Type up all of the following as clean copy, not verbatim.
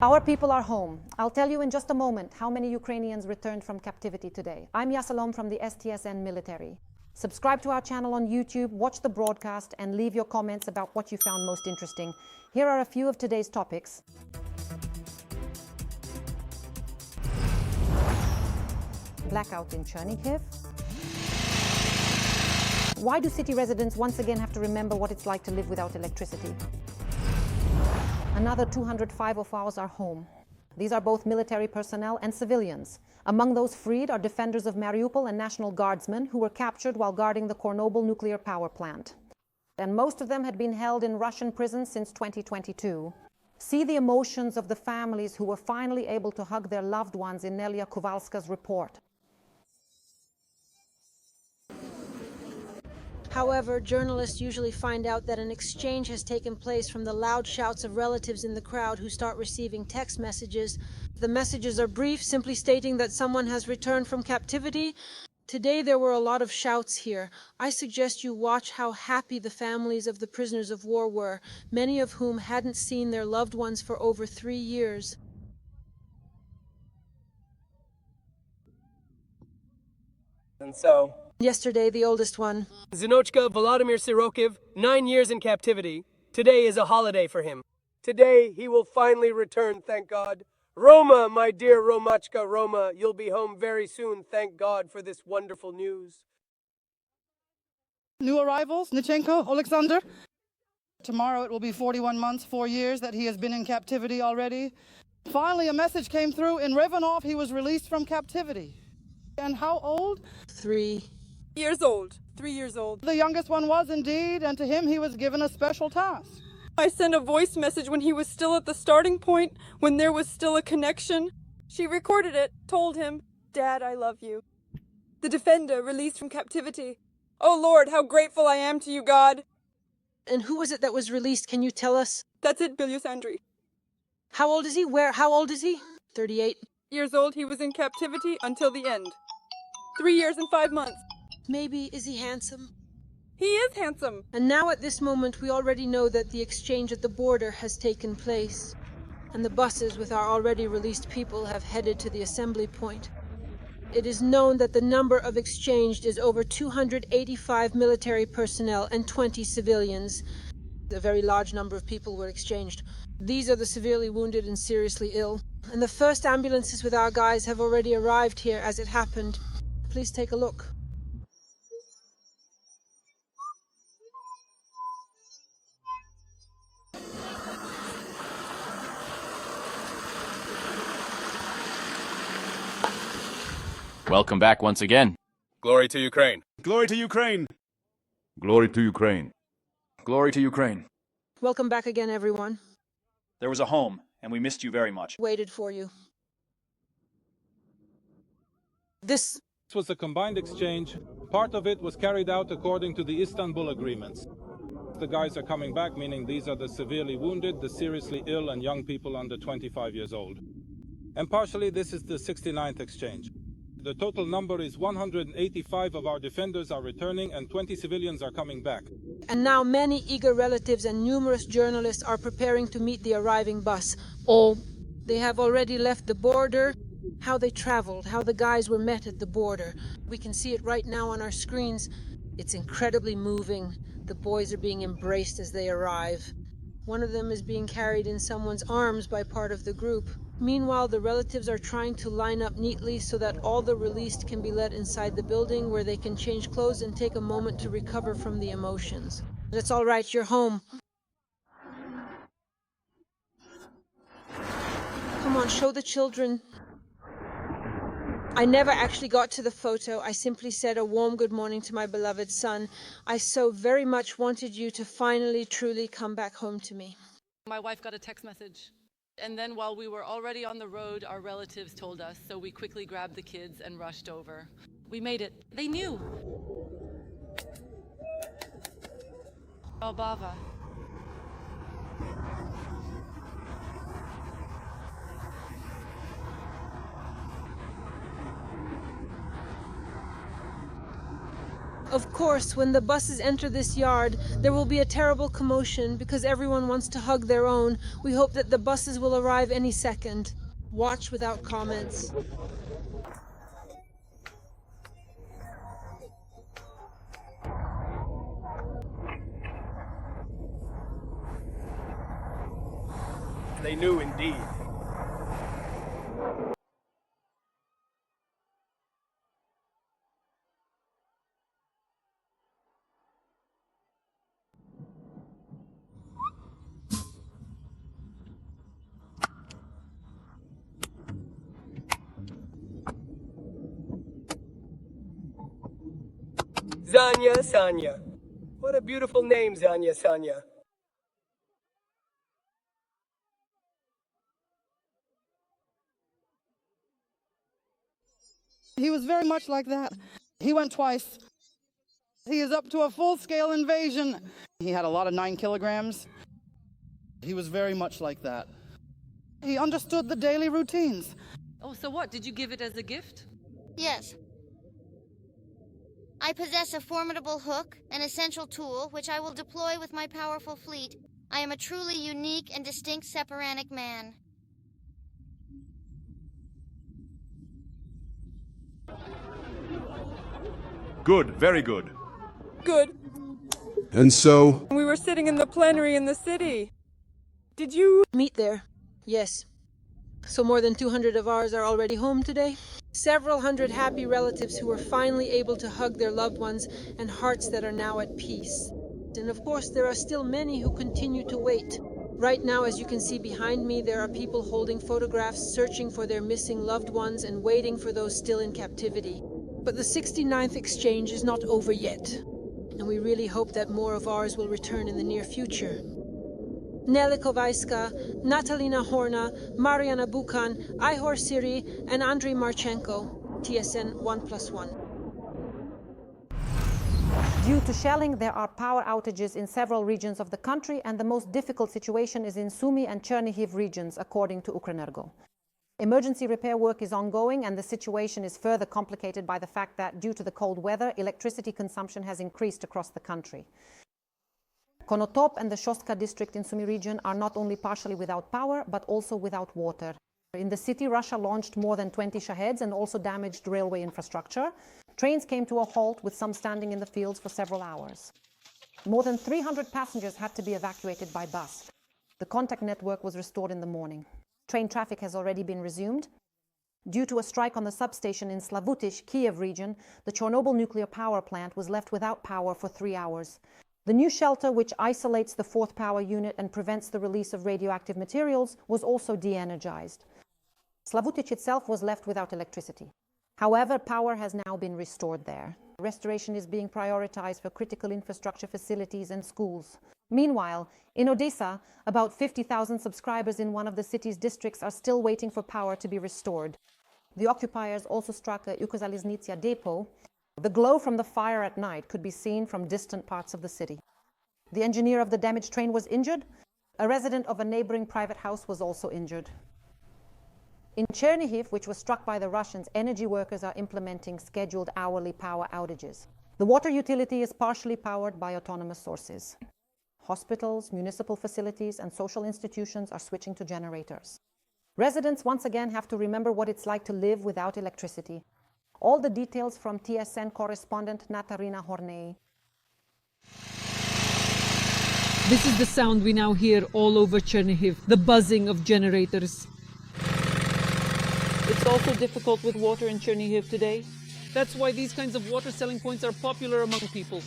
Our people are home. I'll tell you in just a moment how many Ukrainians returned from captivity today. I'm Yasalom from the STSN military. Subscribe to our channel on YouTube, watch the broadcast, and leave your comments about what you found most interesting. Here are a few of today's topics. Blackout in Chernihiv. Why do city residents once again have to remember what it's like to live without electricity? Another 205 of ours are home. These are both military personnel and civilians. Among those freed are defenders of Mariupol and National Guardsmen who were captured while guarding the Chernobyl Nuclear Power Plant. And most of them had been held in Russian prisons since 2022. See the emotions of the families who were finally able to hug their loved ones in Nelia Kowalska's report. However, journalists usually find out that an exchange has taken place from the loud shouts of relatives in the crowd who start receiving text messages. The messages are brief, simply stating that someone has returned from captivity. Today there were a lot of shouts here. I suggest you watch how happy the families of the prisoners of war were, many of whom hadn't seen their loved ones for over 3 years. And so, yesterday, the oldest one, Zinochka Volodymyr Zelensky, 9 years in captivity. Today is a holiday for him. Today he will finally return, thank God. Roma, my dear Romachka Roma, you'll be home very soon, thank God for this wonderful news. New arrivals, Nichenko, Alexander. Tomorrow it will be 41 months, 4 years that he has been in captivity already. Finally, a message came through. In Revanov, he was released from captivity. And how old? 3 years old. 3 years old. The youngest one was indeed, and to him he was given a special task. I sent a voice message when he was still at the starting point, when there was still a connection. She recorded it, told him, "Dad, I love you." The defender released from captivity. Oh Lord, how grateful I am to you, God. And who was it that was released? Can you tell us? That's it, Bilyus Andriy. How old is he? How old is he? 38 years old. He was in captivity until the end. 3 years and 5 months. Maybe. Is he handsome? He is handsome. And now at this moment we already know that the exchange at the border has taken place. And the buses with our already released people have headed to the assembly point. It is known that the number of exchanged is over 285 military personnel and 20 civilians. A very large number of people were exchanged. These are the severely wounded and seriously ill. And the first ambulances with our guys have already arrived here as it happened. Please take a look. Welcome back once again. Glory to Ukraine. Glory to Ukraine. Glory to Ukraine. Glory to Ukraine. Welcome back again, everyone. There was a home, and we missed you very much. Waited for you. This was a combined exchange. Part of it was carried out according to the Istanbul agreements. The guys are coming back, meaning these are the severely wounded, the seriously ill, and young people under 25 years old. And partially this is the 69th exchange. The total number is 185 of our defenders are returning and 20 civilians are coming back. And now many eager relatives and numerous journalists are preparing to meet the arriving bus. They have already left the border. How they traveled, how the guys were met at the border. We can see it right now on our screens. It's incredibly moving. The boys are being embraced as they arrive. One of them is being carried in someone's arms by part of the group. Meanwhile, the relatives are trying to line up neatly so that all the released can be let inside the building where they can change clothes and take a moment to recover from the emotions. It's all right, you're home. Come on, show the children. I never actually got to the photo. I simply said a warm good morning to my beloved son. I so very much wanted you to finally, truly come back home to me. My wife got a text message. And then while we were already on the road, our relatives told us, so we quickly grabbed the kids and rushed over. We made it. They knew. Oh, Bava. Of course, when the buses enter this yard, there will be a terrible commotion because everyone wants to hug their own. We hope that the buses will arrive any second. Watch without comments. They knew indeed. Zanya Sanya. What a beautiful name, Zanya Sanya. He was very much like that. He went twice. He is up to a full-scale invasion. He had a lot of 9 kilograms. He was very much like that. He understood the daily routines. Oh, so what? Did you give it as a gift? Yes. I possess a formidable hook, an essential tool, which I will deploy with my powerful fleet. I am a truly unique and distinct Separanic man. Good, very good. Good. And so? We were sitting in the plenary in the city. Did you meet there? Yes. So more than 200 of ours are already home today. Several hundred happy relatives who were finally able to hug their loved ones and hearts that are now at peace. And of course, there are still many who continue to wait. Right now, as you can see behind me, there are people holding photographs, searching for their missing loved ones and waiting for those still in captivity. But the 69th exchange is not over yet, and we really hope that more of ours will return in the near future. Nele Kovaiska, Natalina Horna, Mariana Bukan, Ihor Siri, and Andrei Marchenko, TSN 1+1. Due to shelling, there are power outages in several regions of the country, and the most difficult situation is in Sumy and Chernihiv regions, according to Ukrenergo. Emergency repair work is ongoing, and the situation is further complicated by the fact that, due to the cold weather, electricity consumption has increased across the country. Konotop and the Shostka district in Sumy region are not only partially without power, but also without water. In the city, Russia launched more than 20 Shaheds and also damaged railway infrastructure. Trains came to a halt, with some standing in the fields for several hours. More than 300 passengers had to be evacuated by bus. The contact network was restored in the morning. Train traffic has already been resumed. Due to a strike on the substation in Slavutych, Kiev region, the Chernobyl Nuclear Power Plant was left without power for 3 hours. The new shelter, which isolates the 4th power unit and prevents the release of radioactive materials, was also de-energized. Slavutych itself was left without electricity. However, power has now been restored there. Restoration is being prioritized for critical infrastructure facilities and schools. Meanwhile, in Odesa, about 50,000 subscribers in one of the city's districts are still waiting for power to be restored. The occupiers also struck a Ukrzaliznytsia depot. The glow from the fire at night could be seen from distant parts of the city. The engineer of the damaged train was injured. A resident of a neighboring private house was also injured. In Chernihiv, which was struck by the Russians, energy workers are implementing scheduled hourly power outages. The water utility is partially powered by autonomous sources. Hospitals, municipal facilities, and social institutions are switching to generators. Residents once again have to remember what it's like to live without electricity. All the details from TSN correspondent Natalina Hornei. This is the sound we now hear all over Chernihiv, the buzzing of generators. It's also difficult with water in Chernihiv today. That's why these kinds of water selling points are popular among people.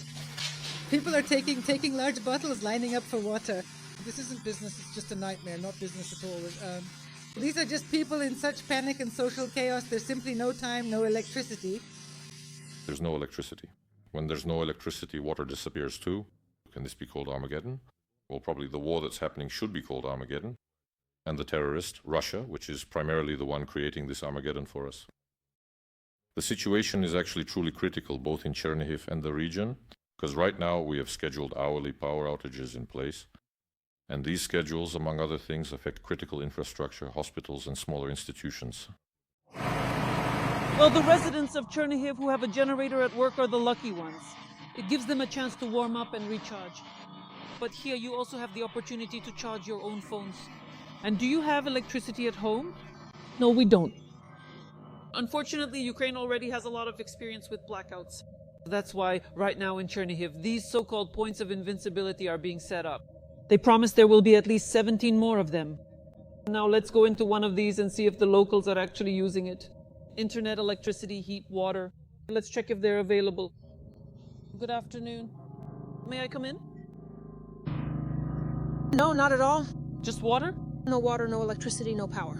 People are taking large bottles, lining up for water. This isn't business, it's just a nightmare, not business at all. These are just people in such panic and social chaos. There's simply no time, no electricity. There's no electricity. When there's no electricity, water disappears too. Can this be called Armageddon? Well, probably the war that's happening should be called Armageddon. And the terrorist, Russia, which is primarily the one creating this Armageddon for us. The situation is actually truly critical, both in Chernihiv and the region, because right now we have scheduled hourly power outages in place. And these schedules, among other things, affect critical infrastructure, hospitals, and smaller institutions. Well, the residents of Chernihiv who have a generator at work are the lucky ones. It gives them a chance to warm up and recharge. But here you also have the opportunity to charge your own phones. And do you have electricity at home? No, we don't. Unfortunately, Ukraine already has a lot of experience with blackouts. That's why right now in Chernihiv, these so-called points of invincibility are being set up. They promise there will be at least 17 more of them. Now let's go into one of these and see if the locals are actually using it. Internet, electricity, heat, water. Let's check if they're available. Good afternoon. May I come in? No, not at all. Just water? No water, no electricity, no power.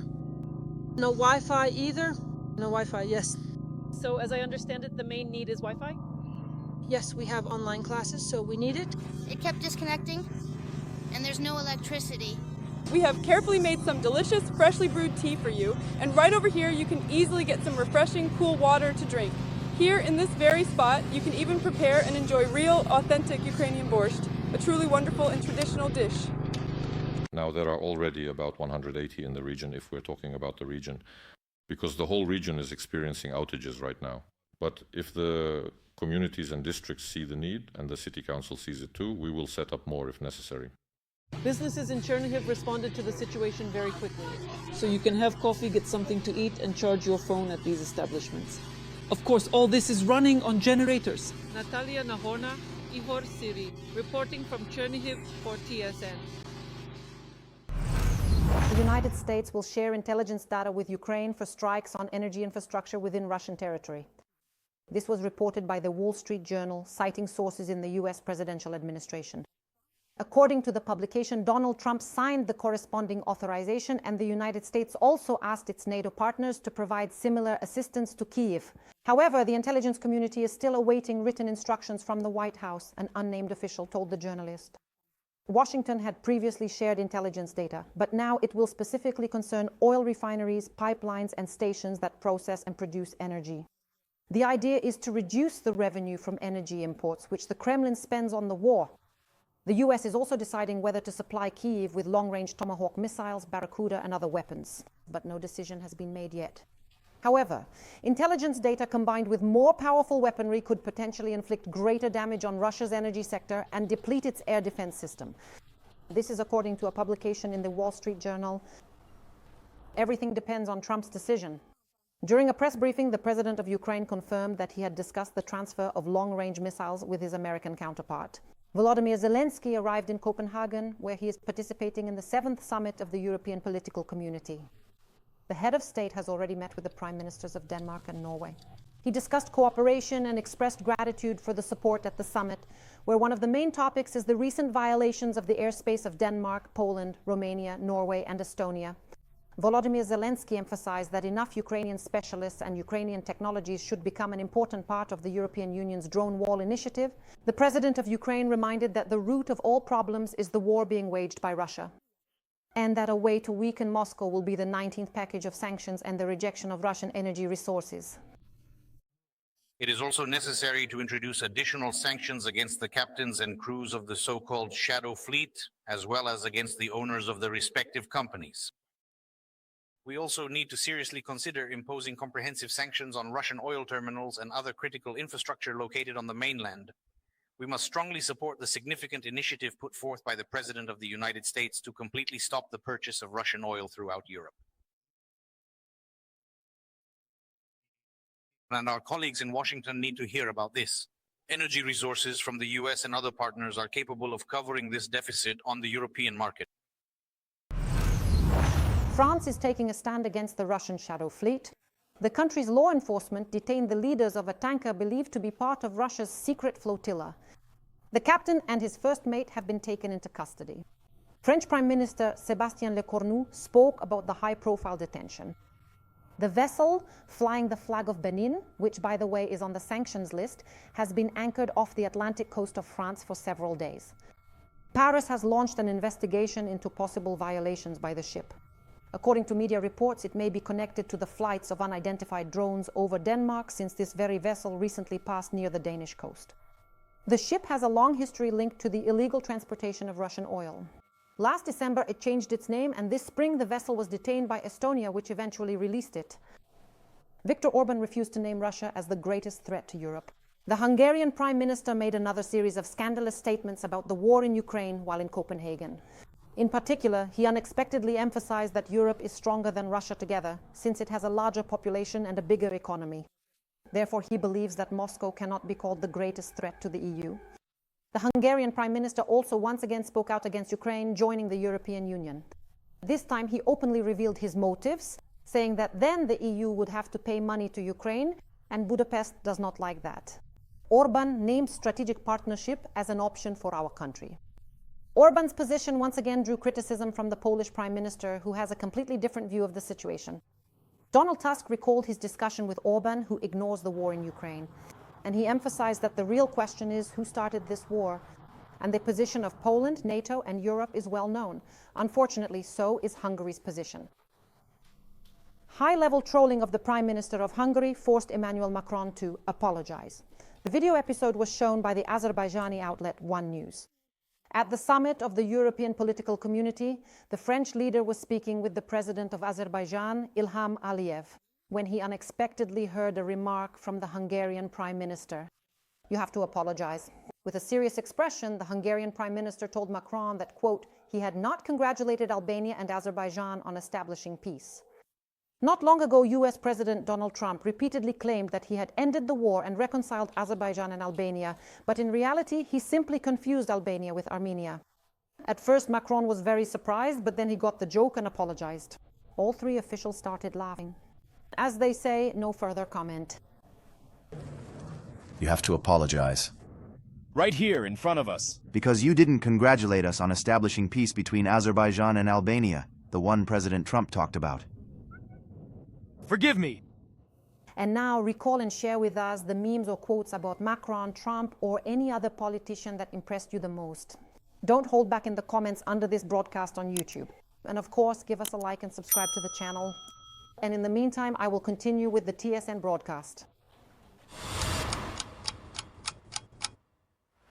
No Wi-Fi either. No Wi-Fi, yes. So as I understand it, the main need is Wi-Fi? Yes, we have online classes, so we need it. It kept disconnecting, and there's no electricity. We have carefully made some delicious, freshly brewed tea for you, and right over here you can easily get some refreshing, cool water to drink. Here in this very spot, you can even prepare and enjoy real, authentic Ukrainian borscht, a truly wonderful and traditional dish. Now there are already about 180 in the region, if we're talking about the region, because the whole region is experiencing outages right now. But if the communities and districts see the need, and the city council sees it too, we will set up more if necessary. Businesses in Chernihiv responded to the situation very quickly. So you can have coffee, get something to eat, and charge your phone at these establishments. Of course, all this is running on generators. Natalia Nahorna, Ihor Siri, reporting from Chernihiv for TSN. The United States will share intelligence data with Ukraine for strikes on energy infrastructure within Russian territory. This was reported by the Wall Street Journal, citing sources in the US presidential administration. According to the publication, Donald Trump signed the corresponding authorization, and the United States also asked its NATO partners to provide similar assistance to Kyiv. However, the intelligence community is still awaiting written instructions from the White House, an unnamed official told the journalist. Washington had previously shared intelligence data, but now it will specifically concern oil refineries, pipelines, and stations that process and produce energy. The idea is to reduce the revenue from energy imports, which the Kremlin spends on the war. The US is also deciding whether to supply Kyiv with long-range Tomahawk missiles, Barracuda, and other weapons, but no decision has been made yet. However, intelligence data combined with more powerful weaponry could potentially inflict greater damage on Russia's energy sector and deplete its air defense system. This is according to a publication in the Wall Street Journal. Everything depends on Trump's decision. During a press briefing, the president of Ukraine confirmed that he had discussed the transfer of long-range missiles with his American counterpart. Volodymyr Zelensky arrived in Copenhagen, where he is participating in the 7th summit of the European political community. The head of state has already met with the prime ministers of Denmark and Norway. He discussed cooperation and expressed gratitude for the support at the summit, where one of the main topics is the recent violations of the airspace of Denmark, Poland, Romania, Norway, and Estonia. Volodymyr Zelensky emphasized that enough Ukrainian specialists and Ukrainian technologies should become an important part of the European Union's drone wall initiative. The president of Ukraine reminded that the root of all problems is the war being waged by Russia, and that a way to weaken Moscow will be the 19th package of sanctions and the rejection of Russian energy resources. It is also necessary to introduce additional sanctions against the captains and crews of the so-called shadow fleet, as well as against the owners of the respective companies. We also need to seriously consider imposing comprehensive sanctions on Russian oil terminals and other critical infrastructure located on the mainland. We must strongly support the significant initiative put forth by the President of the United States to completely stop the purchase of Russian oil throughout Europe. And our colleagues in Washington need to hear about this. Energy resources from the US and other partners are capable of covering this deficit on the European market. France is taking a stand against the Russian shadow fleet. The country's law enforcement detained the leaders of a tanker believed to be part of Russia's secret flotilla. The captain and his first mate have been taken into custody. French Prime Minister Sébastien Lecornu spoke about the high-profile detention. The vessel, flying the flag of Benin, which by the way is on the sanctions list, has been anchored off the Atlantic coast of France for several days. Paris has launched an investigation into possible violations by the ship. According to media reports, it may be connected to the flights of unidentified drones over Denmark, since this very vessel recently passed near the Danish coast. The ship has a long history linked to the illegal transportation of Russian oil. Last December, it changed its name, and this spring the vessel was detained by Estonia, which eventually released it. Viktor Orbán refused to name Russia as the greatest threat to Europe. The Hungarian Prime Minister made another series of scandalous statements about the war in Ukraine while in Copenhagen. In particular, he unexpectedly emphasized that Europe is stronger than Russia together, since it has a larger population and a bigger economy. Therefore, he believes that Moscow cannot be called the greatest threat to the EU. The Hungarian Prime Minister also once again spoke out against Ukraine joining the European Union. This time he openly revealed his motives, saying that then the EU would have to pay money to Ukraine, and Budapest does not like that. Orbán named strategic partnership as an option for our country. Orbán's position once again drew criticism from the Polish Prime Minister, who has a completely different view of the situation. Donald Tusk recalled his discussion with Orbán, who ignores the war in Ukraine. And he emphasized that the real question is who started this war. And the position of Poland, NATO, and Europe is well known. Unfortunately, so is Hungary's position. High-level trolling of the Prime Minister of Hungary forced Emmanuel Macron to apologize. The video episode was shown by the Azerbaijani outlet One News. At the summit of the European political community, the French leader was speaking with the president of Azerbaijan, Ilham Aliyev, when he unexpectedly heard a remark from the Hungarian Prime Minister. "You have to apologize." With a serious expression, the Hungarian Prime Minister told Macron that, quote, he had not congratulated Albania and Azerbaijan on establishing peace. Not long ago, US President Donald Trump repeatedly claimed that he had ended the war and reconciled Azerbaijan and Albania, but in reality, he simply confused Albania with Armenia. At first, Macron was very surprised, but then he got the joke and apologized. All three officials started laughing. As they say, no further comment. You have to apologize. Right here, in front of us. Because you didn't congratulate us on establishing peace between Azerbaijan and Albania, the one President Trump talked about. Forgive me. And now recall and share with us the memes or quotes about Macron, Trump, or any other politician that impressed you the most. Don't hold back in the comments under this broadcast on YouTube. And of course, give us a like and subscribe to the channel. And in the meantime, I will continue with the TSN broadcast.